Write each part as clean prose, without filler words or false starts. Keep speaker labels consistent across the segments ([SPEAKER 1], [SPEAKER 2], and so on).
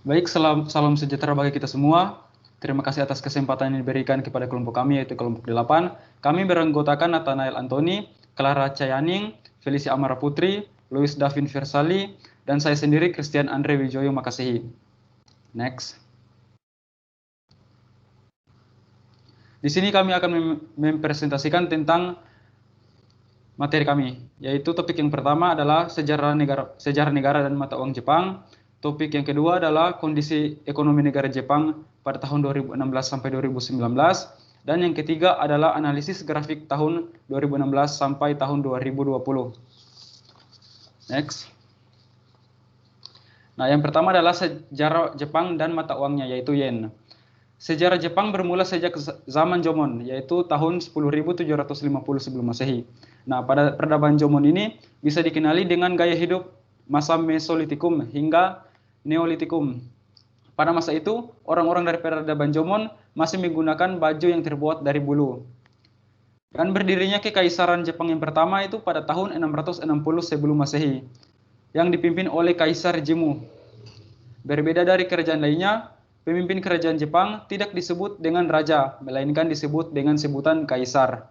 [SPEAKER 1] Baik, salam sejahtera bagi kita semua. Terima kasih atas kesempatan yang diberikan kepada kelompok kami, yaitu kelompok 8. Kami beranggotakan Nathanael Antoni, Clara Cayaning, Felicia Amara Putri, Louis Davin Versali, dan saya sendiri Christian Andre Wijoyo Makasihi. Next. Di sini kami akan mempresentasikan tentang materi kami, yaitu topik yang pertama adalah sejarah negara dan mata uang Jepang. Topik yang kedua adalah kondisi ekonomi negara Jepang pada tahun 2016 sampai 2019. Dan yang ketiga adalah analisis grafik tahun 2016 sampai tahun 2020. Next. Nah, yang pertama adalah sejarah Jepang dan mata uangnya, yaitu yen. Sejarah Jepang bermula sejak zaman Jomon, yaitu tahun 10.750 sebelum Masehi. Nah, pada peradaban Jomon ini bisa dikenali dengan gaya hidup masa Mesolitikum hingga Neolitikum. Pada masa itu, orang-orang dari peradaban Jomon masih menggunakan baju yang terbuat dari bulu. Dan berdirinya Kekaisaran Jepang yang pertama itu pada tahun 660 sebelum Masehi, yang dipimpin oleh Kaisar Jimmu. Berbeda dari kerajaan lainnya, pemimpin kerajaan Jepang tidak disebut dengan raja, melainkan disebut dengan sebutan kaisar.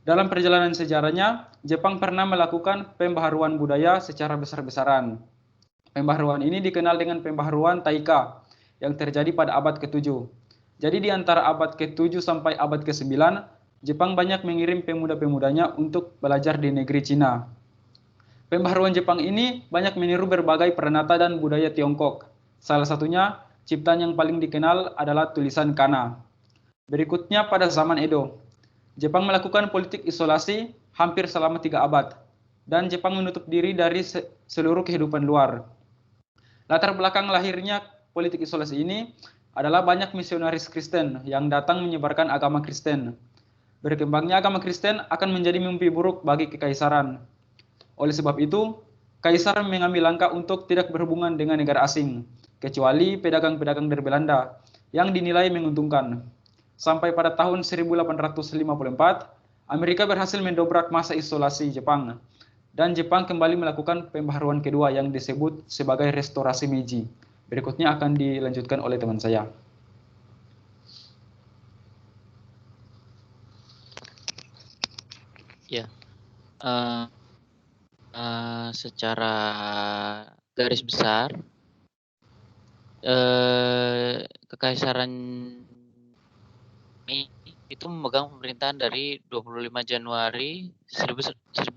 [SPEAKER 1] Dalam perjalanan sejarahnya, Jepang pernah melakukan pembaharuan budaya secara besar-besaran. Pembaharuan ini dikenal dengan pembaharuan Taika yang terjadi pada abad ke-7. Jadi di antara abad ke-7 sampai abad ke-9, Jepang banyak mengirim pemuda-pemudanya untuk belajar di negeri Cina. Pembaharuan Jepang ini banyak meniru berbagai peranata dan budaya Tiongkok. Salah satunya, ciptaan yang paling dikenal adalah tulisan kana. Berikutnya pada zaman Edo, Jepang melakukan politik isolasi hampir selama 3 abad, dan Jepang menutup diri dari seluruh kehidupan luar. Latar belakang lahirnya politik isolasi ini adalah banyak misionaris Kristen yang datang menyebarkan agama Kristen. Berkembangnya agama Kristen akan menjadi mimpi buruk bagi kekaisaran. Oleh sebab itu, Kaisar mengambil langkah untuk tidak berhubungan dengan negara asing, kecuali pedagang-pedagang dari Belanda, yang dinilai menguntungkan. Sampai pada tahun 1854, Amerika berhasil mendobrak masa isolasi Jepang, dan Jepang kembali melakukan pembaharuan kedua yang disebut sebagai restorasi Meiji. Berikutnya akan dilanjutkan oleh teman saya.
[SPEAKER 2] Ya, secara garis besar, Kekaisaran Mei itu memegang pemerintahan dari 25 Januari 1868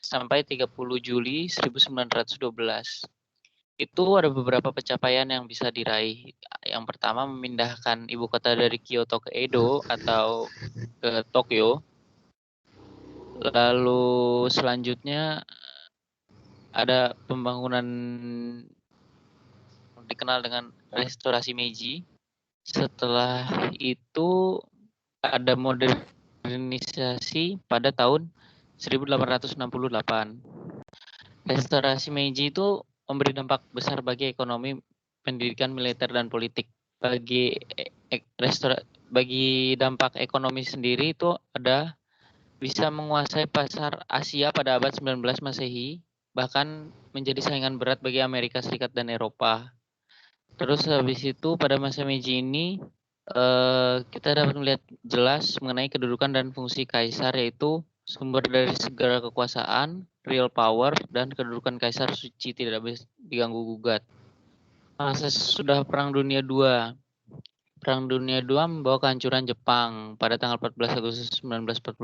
[SPEAKER 2] sampai 30 Juli 1912. Itu ada beberapa pencapaian yang bisa diraih. Yang pertama, memindahkan ibu kota dari Kyoto ke Edo atau ke Tokyo. Lalu selanjutnya ada pembangunan dikenal dengan restorasi Meiji. Setelah itu ada modernisasi pada tahun 1868. Restorasi Meiji itu memberi dampak besar bagi ekonomi, pendidikan, militer, dan politik. Bagi dampak ekonomi sendiri itu ada bisa menguasai pasar Asia pada abad 19 Masehi, bahkan menjadi saingan berat bagi Amerika Serikat dan Eropa. Terus habis itu pada masa Meiji ini kita dapat melihat jelas mengenai kedudukan dan fungsi kaisar, yaitu sumber dari segala kekuasaan, real power, dan kedudukan kaisar suci tidak bisa diganggu gugat. Sesudah Perang Dunia II. Perang Dunia II membawa kehancuran Jepang. Pada tanggal 14 Agustus 1945,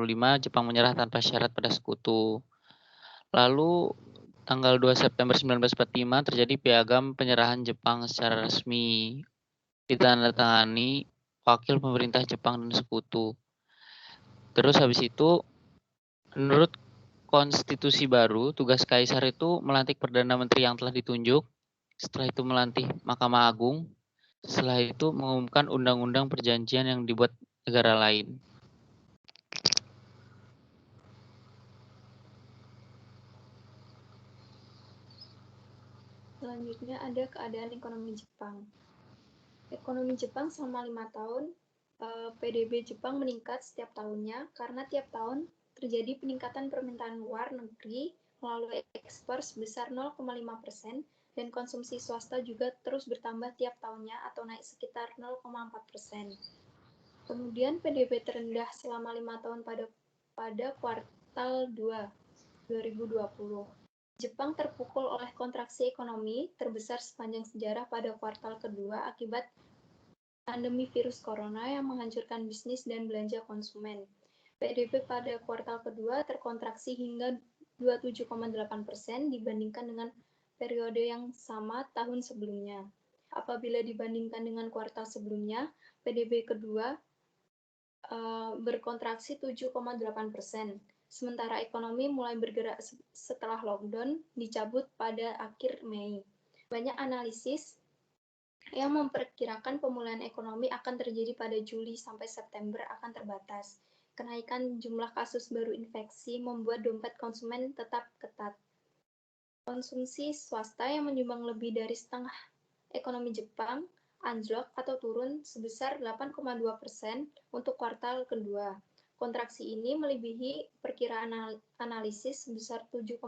[SPEAKER 2] Jepang menyerah tanpa syarat pada sekutu. Lalu tanggal 2 September 1945 terjadi piagam penyerahan Jepang secara resmi, ditandatangani wakil pemerintah Jepang dan sekutu. Terus habis itu, menurut konstitusi baru, tugas kaisar itu melantik perdana menteri yang telah ditunjuk, setelah itu melantik Mahkamah Agung, setelah itu mengumumkan undang-undang perjanjian yang dibuat negara lain.
[SPEAKER 3] Selanjutnya ada keadaan ekonomi Jepang. Ekonomi Jepang selama 5 tahun, PDB Jepang meningkat setiap tahunnya karena tiap tahun terjadi peningkatan permintaan luar negeri melalui ekspor sebesar 0,5% dan konsumsi swasta juga terus bertambah tiap tahunnya atau naik sekitar 0,4%. Kemudian PDB terendah selama 5 tahun pada kuartal 2 2020. Jepang terpukul oleh kontraksi ekonomi terbesar sepanjang sejarah pada kuartal kedua akibat pandemi virus corona yang menghancurkan bisnis dan belanja konsumen. PDB pada kuartal kedua terkontraksi hingga 27,8% dibandingkan dengan periode yang sama tahun sebelumnya. Apabila dibandingkan dengan kuartal sebelumnya, PDB kedua berkontraksi 7,8%. Sementara ekonomi mulai bergerak setelah lockdown dicabut pada akhir Mei. Banyak analisis yang memperkirakan pemulihan ekonomi akan terjadi pada Juli sampai September akan terbatas. Kenaikan jumlah kasus baru infeksi membuat dompet konsumen tetap ketat. Konsumsi swasta yang menyumbang lebih dari setengah ekonomi Jepang anjlok atau turun sebesar 8,2% untuk kuartal kedua. Kontraksi ini melebihi perkiraan analisis sebesar 7,1%.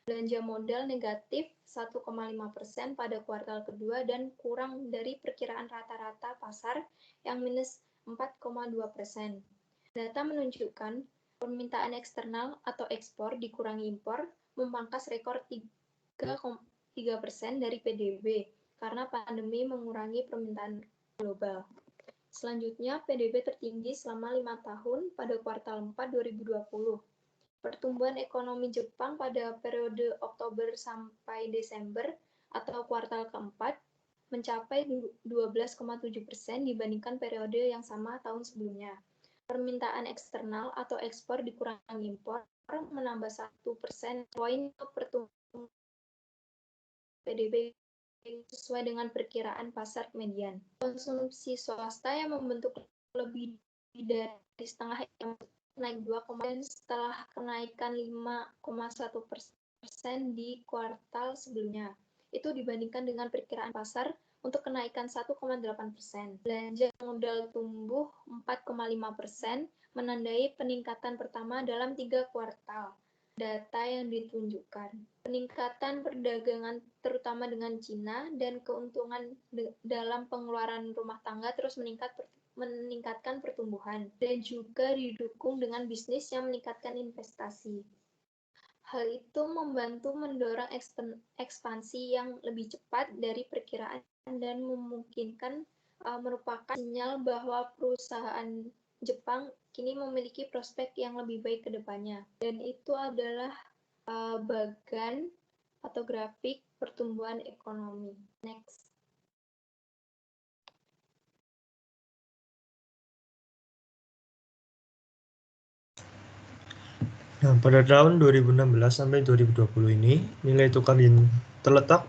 [SPEAKER 3] Belanja modal negatif 1,5% pada kuartal kedua dan kurang dari perkiraan rata-rata pasar yang minus 4,2%. Data menunjukkan permintaan eksternal atau ekspor dikurangi impor memangkas rekor 3,3% dari PDB karena pandemi mengurangi permintaan global. Selanjutnya, PDB tertinggi selama 5 tahun pada kuartal 4 2020. Pertumbuhan ekonomi Jepang pada periode Oktober sampai Desember atau kuartal keempat mencapai 12,7% dibandingkan periode yang sama tahun sebelumnya. Permintaan eksternal atau ekspor dikurangi impor menambah 1% poin pertumbuhan PDB sesuai dengan perkiraan pasar median. Konsumsi swasta yang membentuk lebih dari setengah yang naik 2,2% setelah kenaikan 5,1% di kuartal sebelumnya. Itu dibandingkan dengan perkiraan pasar untuk kenaikan 1,8%. Belanja modal tumbuh 4,5%, menandai peningkatan pertama dalam 3 kuartal. Data yang ditunjukkan. Peningkatan perdagangan terutama dengan Cina dan keuntungan dalam pengeluaran rumah tangga terus meningkatkan pertumbuhan dan juga didukung dengan bisnis yang meningkatkan investasi. Hal itu membantu mendorong ekspansi yang lebih cepat dari perkiraan dan memungkinkan merupakan sinyal bahwa perusahaan Jepang kini memiliki prospek yang lebih baik ke depannya. Dan itu adalah bagan atau grafik pertumbuhan ekonomi. Next.
[SPEAKER 4] Nah, pada tahun 2016 sampai 2020 ini, nilai tukar yen terkuat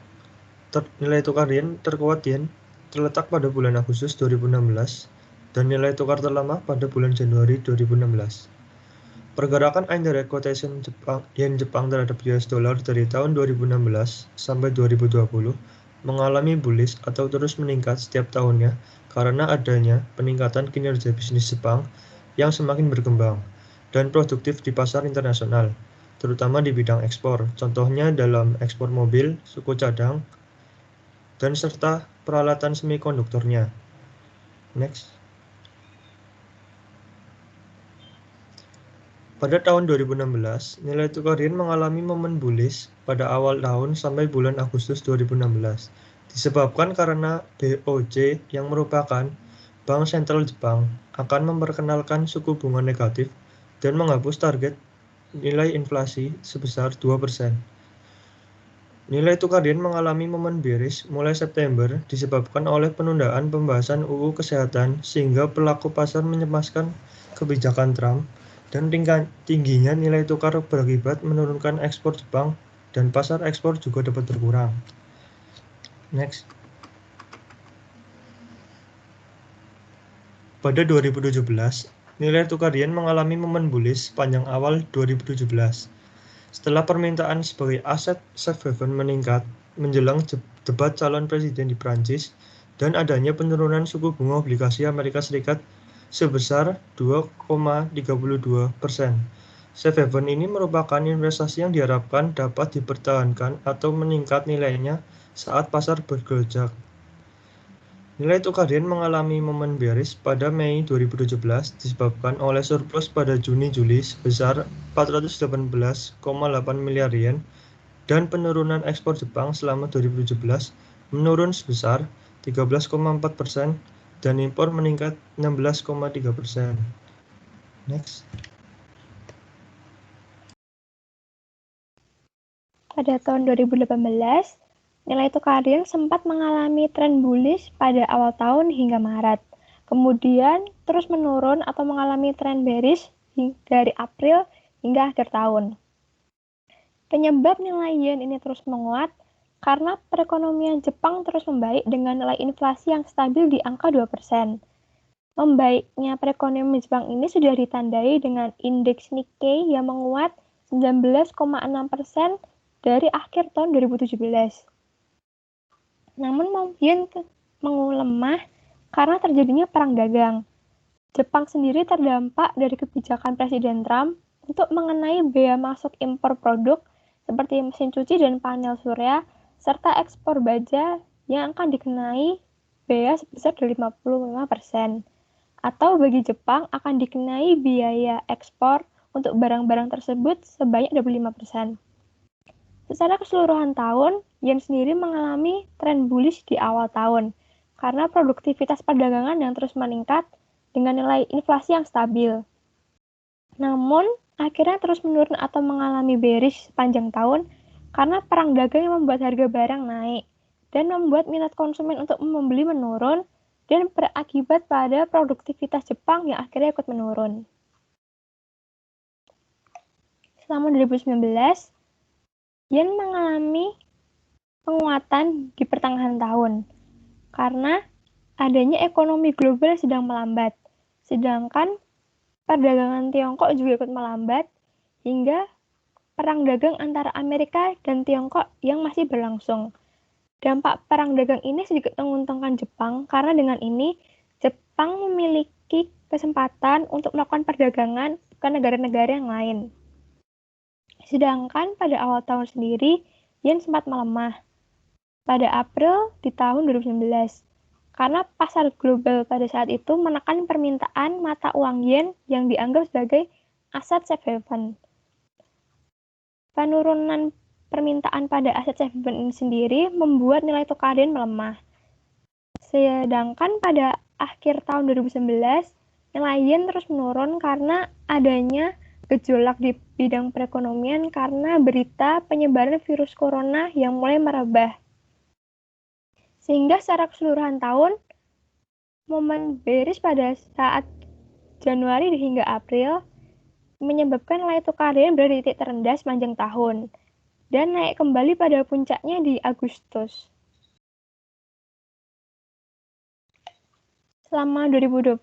[SPEAKER 4] yen terletak pada bulan Agustus 2016 dan nilai tukar terlemah pada bulan Januari 2016. Pergerakan indirect quotation yen Jepang terhadap US dollar dari tahun 2016 sampai 2020 mengalami bullish atau terus meningkat setiap tahunnya karena adanya peningkatan kinerja bisnis Jepang yang semakin berkembang dan produktif di pasar internasional, terutama di bidang ekspor, contohnya dalam ekspor mobil, suku cadang, dan serta peralatan semikonduktornya. Next. Pada tahun 2016, nilai tukar yen mengalami momen bullish pada awal tahun sampai bulan Agustus 2016, disebabkan karena BOJ yang merupakan Bank Sentral Jepang akan memperkenalkan suku bunga negatif dan menghapus target nilai inflasi sebesar 2%. Nilai tukar yen mengalami momen bearish mulai September disebabkan oleh penundaan pembahasan UU Kesehatan sehingga pelaku pasar mencemaskan kebijakan Trump dan tingginya nilai tukar berakibat menurunkan ekspor Jepang dan pasar ekspor juga dapat berkurang. Next. Pada 2017, nilai tukar yen mengalami momen bullish sepanjang awal 2017. Setelah permintaan sebagai aset safe haven meningkat menjelang debat calon presiden di Prancis dan adanya penurunan suku bunga obligasi Amerika Serikat sebesar 2,32%. Safe haven ini merupakan investasi yang diharapkan dapat dipertahankan atau meningkat nilainya saat pasar bergejolak. Nilai tukar yen mengalami momen bearish pada Mei 2017 disebabkan oleh surplus pada Juni-Juli sebesar 418,8 miliar yen dan penurunan ekspor Jepang selama 2017 menurun sebesar 13,4% dan impor meningkat 16,3%. Next.
[SPEAKER 5] Pada tahun 2018, nilai tukar yen sempat mengalami tren bullish pada awal tahun hingga Maret. Kemudian terus menurun atau mengalami tren bearish dari April hingga akhir tahun. Penyebab nilai yen ini terus menguat karena perekonomian Jepang terus membaik dengan nilai inflasi yang stabil di angka 2%. Membaiknya perekonomian Jepang ini sudah ditandai dengan indeks Nikkei yang menguat 19,6% dari akhir tahun 2017. Namun yen lemah karena terjadinya perang dagang. Jepang sendiri terdampak dari kebijakan Presiden Trump untuk mengenai bea masuk impor produk seperti mesin cuci dan panel surya, serta ekspor baja yang akan dikenai bea sebesar 55%. Atau bagi Jepang akan dikenai biaya ekspor untuk barang-barang tersebut sebanyak 25%. Secara keseluruhan tahun, yen sendiri mengalami tren bullish di awal tahun karena produktivitas perdagangan yang terus meningkat dengan nilai inflasi yang stabil. Namun, akhirnya terus menurun atau mengalami bearish sepanjang tahun karena perang dagang yang membuat harga barang naik dan membuat minat konsumen untuk membeli menurun dan berakibat pada produktivitas Jepang yang akhirnya ikut menurun. Selama 2019, yen mengalami penguatan di pertengahan tahun karena adanya ekonomi global yang sedang melambat, sedangkan perdagangan Tiongkok juga ikut melambat hingga perang dagang antara Amerika dan Tiongkok yang masih berlangsung. Dampak perang dagang ini sedikit menguntungkan Jepang karena dengan ini Jepang memiliki kesempatan untuk melakukan perdagangan ke negara-negara yang lain. Sedangkan pada awal tahun sendiri, yen sempat melemah pada April di tahun 2019 karena pasar global pada saat itu menekan permintaan mata uang yen yang dianggap sebagai aset safe haven. Penurunan permintaan pada aset safe haven ini sendiri membuat nilai tukar yen melemah. Sedangkan pada akhir tahun 2019, nilai yen terus menurun karena adanya gejolak di bidang perekonomian karena berita penyebaran virus corona yang mulai merebah. Sehingga secara keseluruhan tahun, momen bearish pada saat Januari hingga April menyebabkan nilai tukar yen berada di titik terendah sepanjang tahun dan naik kembali pada puncaknya di Agustus. Selama 2020,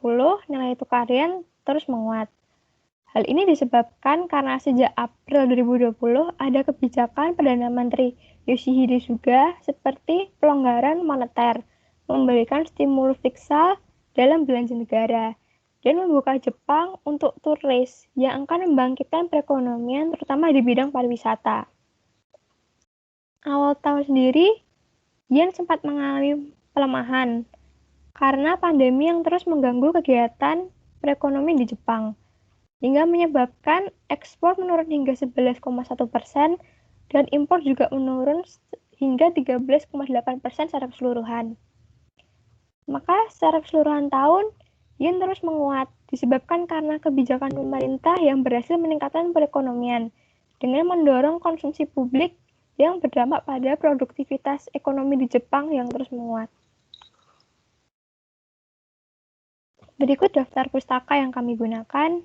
[SPEAKER 5] nilai tukar yen terus menguat. Hal ini disebabkan karena sejak April 2020 ada kebijakan Perdana Menteri Yoshihide Suga seperti pelonggaran moneter, memberikan stimulus fiskal dalam belanja negara, dan membuka Jepang untuk turis yang akan membangkitkan perekonomian terutama di bidang pariwisata. Awal tahun sendiri, yen sempat mengalami pelemahan karena pandemi yang terus mengganggu kegiatan perekonomian di Jepang, hingga menyebabkan ekspor menurun hingga 11,1% dan impor juga menurun hingga 13,8% secara keseluruhan. Maka secara keseluruhan tahun, yen terus menguat disebabkan karena kebijakan pemerintah yang berhasil meningkatkan perekonomian dengan mendorong konsumsi publik yang berdampak pada produktivitas ekonomi di Jepang yang terus menguat. Berikut daftar pustaka yang kami gunakan.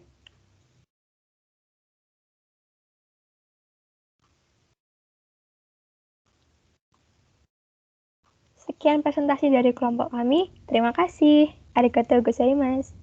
[SPEAKER 5] Sekian presentasi dari kelompok kami. Terima kasih. Arigatou gozaimasu.